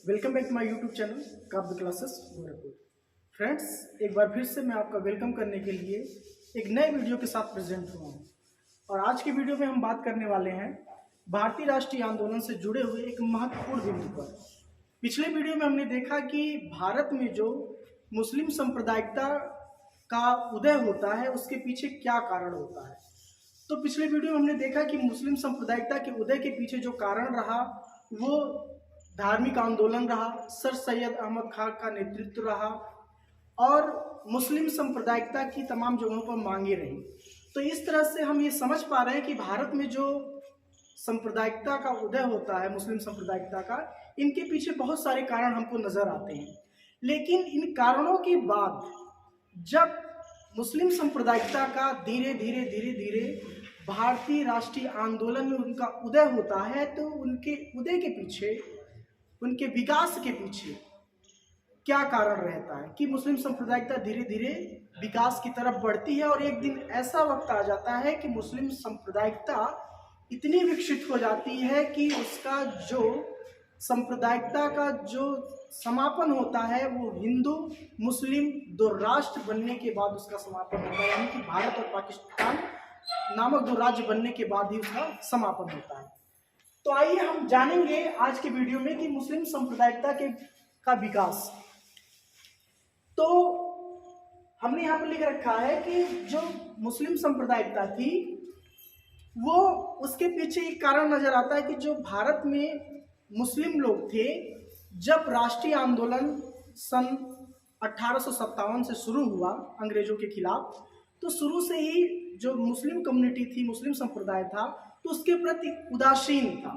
Welcome back to my YouTube channel Kavya classes Gorakhpur. Friends, एक बार फिर से मैं आपका वेलकम करने के लिए एक नए वीडियो के साथ प्रेजेंट हुआ हूँ। और आज की वीडियो में हम बात करने वाले हैं भारतीय राष्ट्रीय आंदोलन से जुड़े हुए एक महत्वपूर्ण बिंदु पर। पिछले वीडियो में हमने देखा कि भारत में जो मुस्लिम सांप्रदायिकता का उदय होता है उसके पीछे क्या कारण होता है। तो पिछले वीडियो में हमने देखा कि मुस्लिम सांप्रदायिकता के उदय के पीछे जो कारण रहा वो धार्मिक आंदोलन रहा, सर सैयद अहमद खान का नेतृत्व रहा और मुस्लिम सांप्रदायिकता की तमाम जगहों पर मांगे रही। तो इस तरह से हम ये समझ पा रहे हैं कि भारत में जो सांप्रदायिकता का उदय होता है, मुस्लिम सांप्रदायिकता का, इनके पीछे बहुत सारे कारण हमको नजर आते हैं। लेकिन इन कारणों के बाद जब मुस्लिम सांप्रदायिकता का धीरे धीरे भारतीय राष्ट्रीय आंदोलन में उनका उदय होता है, तो उनके उदय के पीछे, उनके विकास के पीछे क्या कारण रहता है कि मुस्लिम सांप्रदायिकता धीरे धीरे विकास की तरफ बढ़ती है और एक दिन ऐसा वक्त आ जाता है कि मुस्लिम सांप्रदायिकता इतनी विकसित हो जाती है कि उसका जो सांप्रदायिकता का जो समापन होता है वो हिंदू मुस्लिम दो राष्ट्र बनने के बाद उसका समापन होता है, यानी कि भारत और पाकिस्तान नामक दो राज्य बनने के बाद ही उसका समापन होता है। तो आइए हम जानेंगे आज के वीडियो में कि मुस्लिम सांप्रदायिकता का विकास। तो हमने यहाँ पर लिख रखा है कि जो मुस्लिम सांप्रदायिकता थी वो, उसके पीछे एक कारण नजर आता है कि जो भारत में मुस्लिम लोग थे, जब राष्ट्रीय आंदोलन सन 1857 से शुरू हुआ अंग्रेजों के खिलाफ, तो शुरू से ही जो मुस्लिम कम्युनिटी थी, मुस्लिम संप्रदाय था, तो उसके प्रति उदासीन था।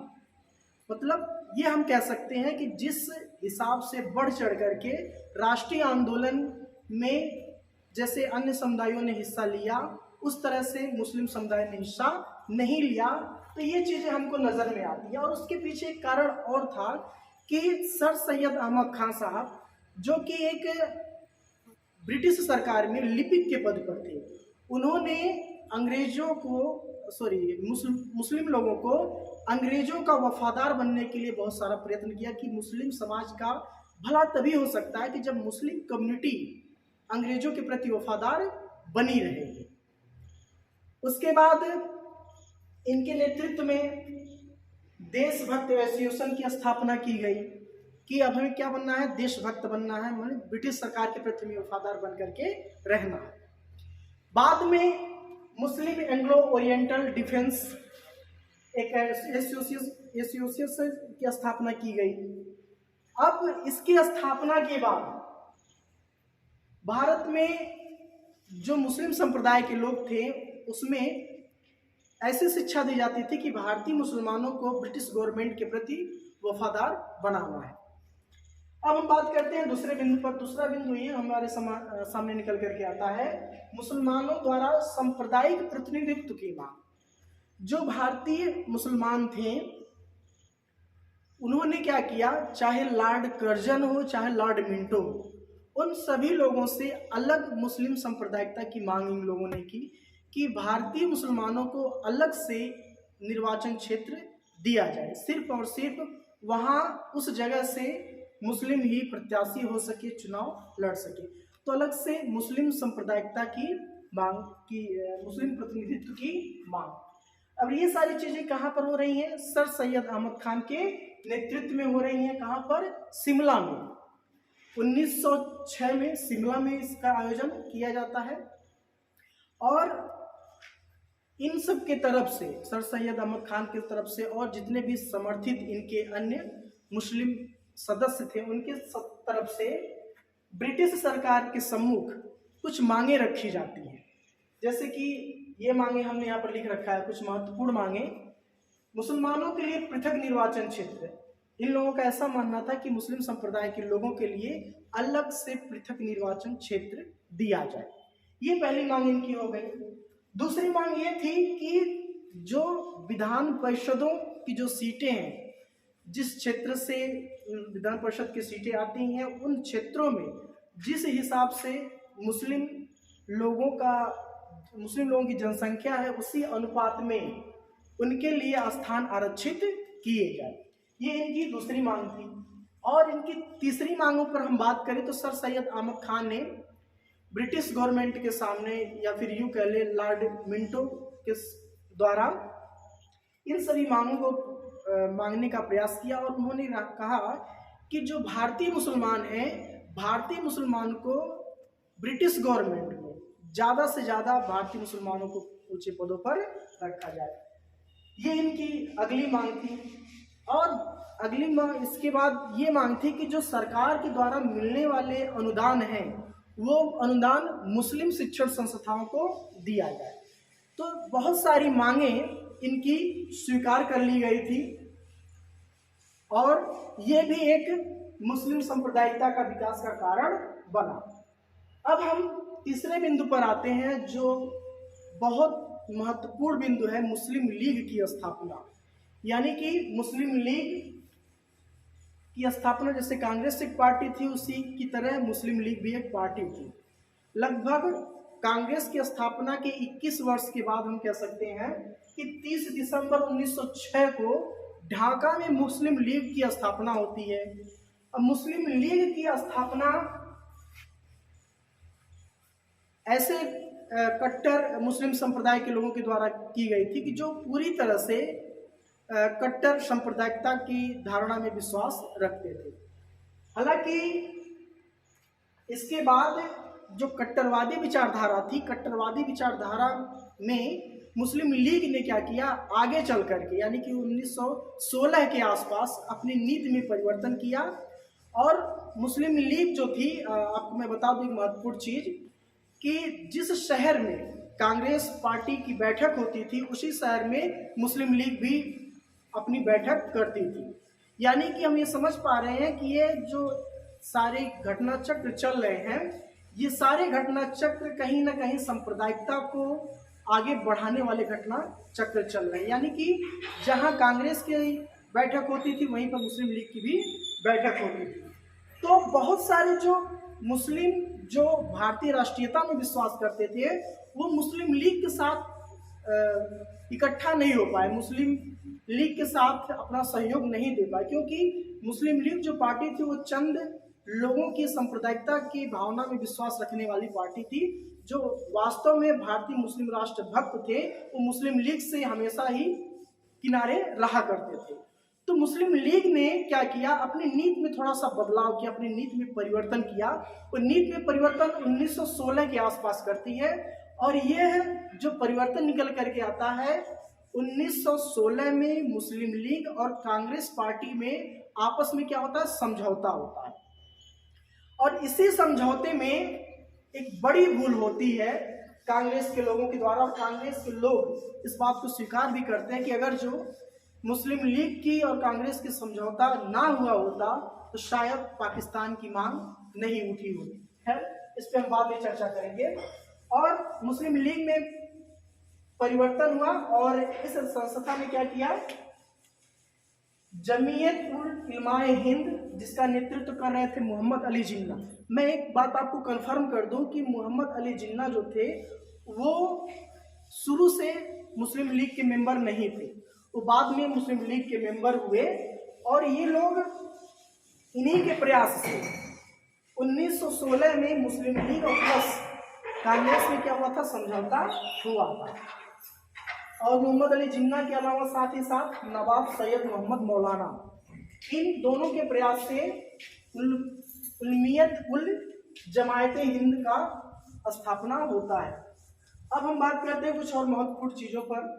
मतलब ये हम कह सकते हैं कि जिस हिसाब से बढ़ चढ़ करके राष्ट्रीय आंदोलन में जैसे अन्य समुदायों ने हिस्सा लिया, उस तरह से मुस्लिम समुदाय ने हिस्सा नहीं लिया। तो ये चीजें हमको नजर में आती है। और उसके पीछे एक कारण और था कि सर सैयद अहमद खान साहब, जो कि एक ब्रिटिश सरकार में लिपिक के पद पर थे, उन्होंने अंग्रेजों को मुस्लिम लोगों को अंग्रेजों का वफादार बनने के लिए बहुत सारा प्रयत्न किया कि मुस्लिम समाज का भला तभी हो सकता है कि जब मुस्लिम कम्युनिटी अंग्रेजों के प्रति वफादार बनी रहेगी। उसके बाद इनके नेतृत्व में देशभक्त एसोसिएशन की स्थापना की गई कि अब हमें क्या बनना है, देशभक्त बनना है, मतलब ब्रिटिश सरकार के प्रति वफादार बन करके रहना है। बाद में मुस्लिम एंग्लो ओरिएंटल डिफेंस एक एसोसिएशन की स्थापना की गई। अब इसकी स्थापना के बाद भारत में जो मुस्लिम संप्रदाय के लोग थे उसमें ऐसी शिक्षा दी जाती थी कि भारतीय मुसलमानों को ब्रिटिश गवर्नमेंट के प्रति वफादार बनाना है। अब हम बात करते हैं दूसरे बिंदु पर। दूसरा बिंदु ये हमारे सामने निकल करके आता है, मुसलमानों द्वारा सांप्रदायिक प्रतिनिधित्व की मांग। जो भारतीय मुसलमान थे उन्होंने क्या किया, चाहे लॉर्ड कर्जन हो चाहे लॉर्ड मिंटो हो, उन सभी लोगों से अलग मुस्लिम सांप्रदायिकता की मांग इन लोगों ने की कि भारतीय मुसलमानों को अलग से निर्वाचन क्षेत्र दिया जाए, सिर्फ और सिर्फ वहां उस जगह से मुस्लिम ही प्रत्याशी हो सके, चुनाव लड़ सके। तो अलग से मुस्लिम सांप्रदायिकता की मांग की, मुस्लिम प्रतिनिधित्व की मांग। अब ये सारी चीजें कहाँ पर हो रही हैं, सर सैयद अहमद खान के नेतृत्व में हो रही हैं। कहाँ पर, शिमला में 1906 में शिमला में इसका आयोजन किया जाता है। और इन सब के तरफ से, सर सैयद अहमद खान की तरफ से और जितने भी समर्थित इनके अन्य मुस्लिम सदस्य थे उनके तरफ से ब्रिटिश सरकार के सम्मुख कुछ मांगे रखी जाती हैं। जैसे कि ये मांगे हमने यहाँ पर लिख रखा है, कुछ महत्वपूर्ण मांगे। मुसलमानों के लिए पृथक निर्वाचन क्षेत्र। इन लोगों का ऐसा मानना था कि मुस्लिम संप्रदाय के लोगों के लिए अलग से पृथक निर्वाचन क्षेत्र दिया जाए। ये पहली मांग इनकी हो गई। दूसरी मांग ये थी कि जो विधान परिषदों की जो सीटें हैं, जिस क्षेत्र से विधान परिषद की सीटें आती हैं, उन क्षेत्रों में जिस हिसाब से मुस्लिम लोगों की जनसंख्या है उसी अनुपात में उनके लिए स्थान आरक्षित किए जाए। ये इनकी दूसरी मांग थी। और इनकी तीसरी मांगों पर हम बात करें तो सर सैयद अहमद खान ने ब्रिटिश गवर्नमेंट के सामने, या फिर यूं कह ले लॉर्ड मिंटो के द्वारा, इन सभी मांगों को मांगने का प्रयास किया। और उन्होंने कहा कि जो भारतीय मुसलमान हैं, भारतीय मुसलमान को ब्रिटिश गवर्नमेंट में ज़्यादा से ज़्यादा भारतीय मुसलमानों को ऊंचे पदों पर रखा जाए। ये इनकी अगली मांग थी। और अगली मांग, इसके बाद ये मांग थी कि जो सरकार के द्वारा मिलने वाले अनुदान हैं, वो अनुदान मुस्लिम शिक्षण संस्थाओं को दिया जाए। तो बहुत सारी मांगें इनकी स्वीकार कर ली गई थी और ये भी एक मुस्लिम सांप्रदायिकता का विकास का कारण बना। अब हम तीसरे बिंदु पर आते हैं, जो बहुत महत्वपूर्ण बिंदु है, मुस्लिम लीग की स्थापना। यानी कि मुस्लिम लीग की स्थापना जैसे कांग्रेस एक पार्टी थी, उसी की तरह मुस्लिम लीग भी एक पार्टी थी। लगभग कांग्रेस की स्थापना के 21 वर्ष के बाद हम कह सकते हैं कि 30 दिसंबर 1906 को ढाका में मुस्लिम लीग की स्थापना होती है। अब मुस्लिम लीग की स्थापना ऐसे कट्टर मुस्लिम संप्रदाय के लोगों के द्वारा की गई थी कि जो पूरी तरह से कट्टर सांप्रदायिकता की धारणा में विश्वास रखते थे। हालांकि इसके बाद जो कट्टरवादी विचारधारा थी, कट्टरवादी विचारधारा में मुस्लिम लीग ने क्या किया, आगे चल करके यानी कि 1916 के आसपास अपनी नीति में परिवर्तन किया। और मुस्लिम लीग जो थी, आपको मैं बता दूं एक महत्वपूर्ण चीज, कि जिस शहर में कांग्रेस पार्टी की बैठक होती थी, उसी शहर में मुस्लिम लीग भी अपनी बैठक करती थी। यानी कि हम ये समझ पा रहे हैं कि ये जो सारे घटना चक्र चल रहे हैं, ये सारे घटना चक्र कहीं ना कहीं सांप्रदायिकता को आगे बढ़ाने वाले घटना चक्र चल रहे हैं। यानी कि जहां कांग्रेस की बैठक होती थी, वहीं पर मुस्लिम लीग की भी बैठक होती थी। तो बहुत सारे जो मुस्लिम जो भारतीय राष्ट्रीयता में विश्वास करते थे, वो मुस्लिम लीग के साथ इकट्ठा नहीं हो पाए, मुस्लिम लीग के साथ अपना सहयोग नहीं दे पाए, क्योंकि मुस्लिम लीग जो पार्टी थी वो चंद लोगों की सांप्रदायिकता की भावना में विश्वास रखने वाली पार्टी थी। जो वास्तव में भारतीय मुस्लिम राष्ट्र भक्त थे, वो मुस्लिम लीग से हमेशा ही किनारे रहा करते थे। तो मुस्लिम लीग ने क्या किया, अपनी नीति में थोड़ा सा बदलाव किया, अपनी नीति में परिवर्तन किया। और नीति में परिवर्तन 1916 के आसपास करती है। और यह जो परिवर्तन निकल करके आता है, 1916 में मुस्लिम लीग और कांग्रेस पार्टी में आपस में क्या होता है, समझौता होता है। और इसी समझौते में एक बड़ी भूल होती है कांग्रेस के लोगों के द्वारा, और कांग्रेस के लोग इस बात को स्वीकार भी करते हैं कि अगर जो मुस्लिम लीग की और कांग्रेस की समझौता ना हुआ होता तो शायद पाकिस्तान की मांग नहीं उठी होती है। इस पर हम बाद में चर्चा करेंगे। और मुस्लिम लीग में परिवर्तन हुआ और इस संस्था ने क्या किया, जमीयत उल उलमाए हिंद, जिसका नेतृत्व कर रहे थे मोहम्मद अली जिन्ना। मैं एक बात आपको कंफर्म कर दूं कि मोहम्मद अली जिन्ना जो थे वो शुरू से मुस्लिम लीग के मेंबर नहीं थे, वो बाद में मुस्लिम लीग के मेंबर हुए। और ये लोग इन्हीं के प्रयास से 1916 में मुस्लिम लीग और प्लस कांग्रेस में क्या हुआ था, समझौता हुआ था। और मोहम्मद अली जिन्ना के अलावा साथ ही साथ नवाब सैयद मोहम्मद मौलाना, इन दोनों के प्रयास से उलमियत उल जमायत हिंद का स्थापना होता है। अब हम बात करते हैं कुछ और महत्वपूर्ण चीज़ों पर।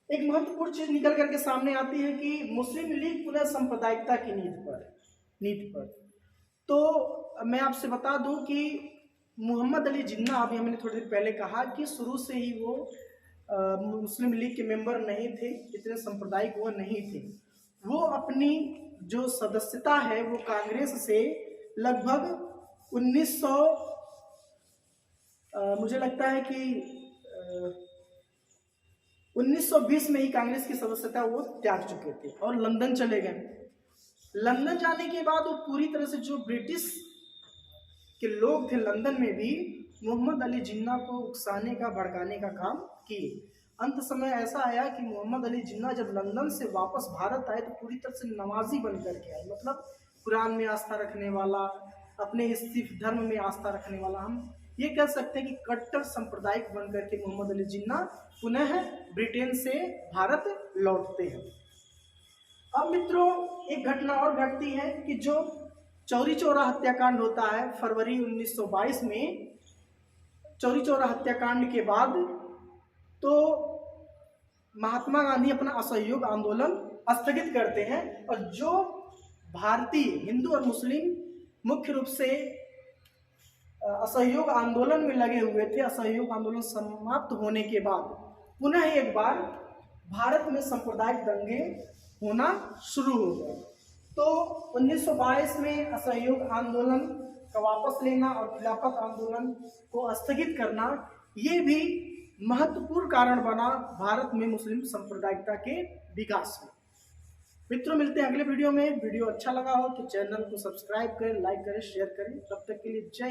एक महत्वपूर्ण चीज़ निकल करके सामने आती है कि मुस्लिम लीग पुनः सांप्रदायिकता की नीति पर। तो मैं आपसे बता दूं कि मोहम्मद अली जिन्ना, अभी हमने थोड़ी देर पहले कहा कि शुरू से ही वो मुस्लिम लीग के मेंबर नहीं थे, इतने सांप्रदायिक वो नहीं थे। वो अपनी जो सदस्यता है वो कांग्रेस से लगभग 1900 मुझे लगता है कि 1920 में ही कांग्रेस की सदस्यता वो त्याग चुके थे और लंदन चले गए। लंदन जाने के बाद वो पूरी तरह से जो ब्रिटिश के लोग थे लंदन में भी मोहम्मद अली जिन्ना को उकसाने का, भड़काने का काम किए। अंत समय ऐसा आया कि मोहम्मद अली जिन्ना जब लंदन से वापस भारत आए तो पूरी तरह से नमाजी बन करके आए, मतलब कुरान में आस्था रखने वाला, अपने सिख धर्म में आस्था रखने वाला, हम ये कह सकते हैं कि कट्टर सांप्रदायिक बनकर के मोहम्मद अली जिन्ना पुनः ब्रिटेन से भारत लौटते हैं। अब मित्रों एक घटना और घटती है कि जो चौरी चौरा हत्याकांड होता है फरवरी 1922 में, चौरी चौरा हत्याकांड के बाद तो महात्मा गांधी अपना असहयोग आंदोलन स्थगित करते हैं और जो भारतीय हिंदू और मुस्लिम मुख्य रूप से असहयोग आंदोलन में लगे हुए थे, असहयोग आंदोलन समाप्त होने के बाद पुनः एक बार भारत में सांप्रदायिक दंगे होना शुरू हो गए। तो 1922 में असहयोग आंदोलन का वापस लेना और खिलाफत आंदोलन को स्थगित करना, ये भी महत्वपूर्ण कारण बना भारत में मुस्लिम सांप्रदायिकता के विकास में। मित्रों मिलते हैं अगले वीडियो में। वीडियो अच्छा लगा हो तो चैनल को सब्सक्राइब करें, लाइक करें, शेयर करें। तब तक के लिए जय।